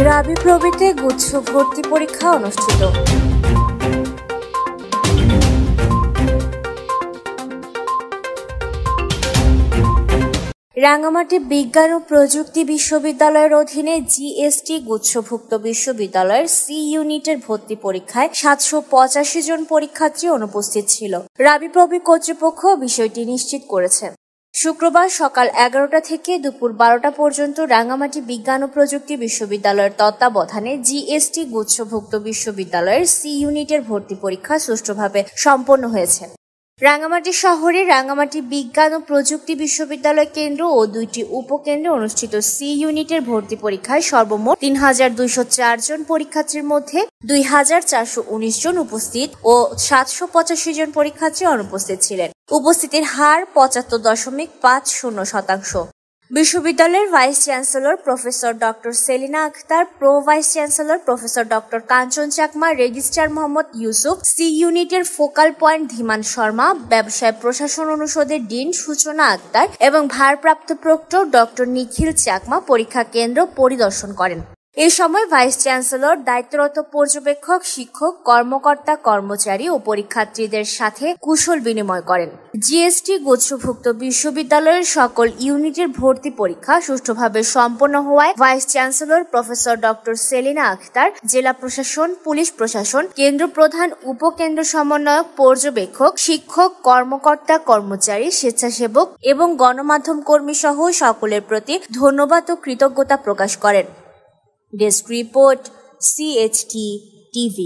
রাবি প্রবৃত্তি গুচ্ছ ভর্তি পরীক্ষা অনুষ্ঠিত। রাঙ্গামাটি বিজ্ঞান ও প্রযুক্তি বিশ্ববিদ্যালয়ের অধীনে জিএসটি গুচ্ছভুক্ত বিশ্ববিদ্যালয়ের সি ইউনিটের ভর্তি পরীক্ষায় 785 জন পরীক্ষার্থী অনুপস্থিত ছিল। রাবি প্রবি কর্তৃপক্ষ বিষয়টি নিশ্চিত করেছে। শুক্রবার সকাল 11টা থেকে দুপুর 12টা পর্যন্ত রাঙ্গামাটি বিজ্ঞান ও প্রযুক্তি বিশ্ববিদ্যালয়ের তত্ত্বাবধানে জিএসটি গুচ্ছভুক্ত বিশ্ববিদ্যালয়ের সি ইউনিটের ভর্তি পরীক্ষা সুষ্ঠুভাবে সম্পন্ন হয়েছে। রাঙ্গামাটি শহরে রাঙ্গামাটি বিজ্ঞান ও প্রযুক্তি বিশ্ববিদ্যালয় কেন্দ্র ও 2টি উপকেন্দ্রে অনুষ্ঠিত সি ইউনিটের ভর্তি পরীক্ষায় সর্বমোট 3204 জন পরীক্ষার্থীর মধ্যে 2419 জন উপস্থিত ও 785 জন পরীক্ষার্থী অনুপস্থিত ছিলেন। উপস্থিতির হার 75.50%। বিশ্ববিদ্যালয়ের vice chancellor professor doctor Selina Akhtar, pro vice chancellor professor doctor Kanchan Chakma, registrar Mohammad Yusuf, C ইউনিটের ফোকাল পয়েন্ট ধীমান শর্মা, ব্যবসায় প্রশাসন অনুষদের ডিন সূচনা আক্তার এবং ভারপ্রাপ্ত প্রক্টর ডক্টর নিখিল চাকমা পরীক্ষা কেন্দ্র পরিদর্শন করেন। এ সময় ভাইস চ্যান্সেলর দায়িত্বরত পর্যবেক্ষক, শিক্ষক, কর্মকর্তা, কর্মচারী ও পরীক্ষার্থীদের সাথে কুশল বিনিময় করেন। জিএসটি গুচ্ছভুক্ত বিশ্ববিদ্যালয়ের সকল ইউনিটের ভর্তি পরীক্ষা সুষ্ঠুভাবে সম্পন্ন হওয়ায় vice chancellor professor doctor Selina Akter, জেলা প্রশাসন, পুলিশ প্রশাসন, কেন্দ্র প্রধান, উপকেন্দ্র সমন্বয়ক, পর্যবেক্ষক, শিক্ষক, কর্মকর্তা, কর্মচারী, স্বেচ্ছাসেবক এবং গণমাধ্যম কর্মী সহ সকলের প্রতি ধন্যবাদ ও কৃতজ্ঞতা প্রকাশ করেন। Desk report, CHT TV।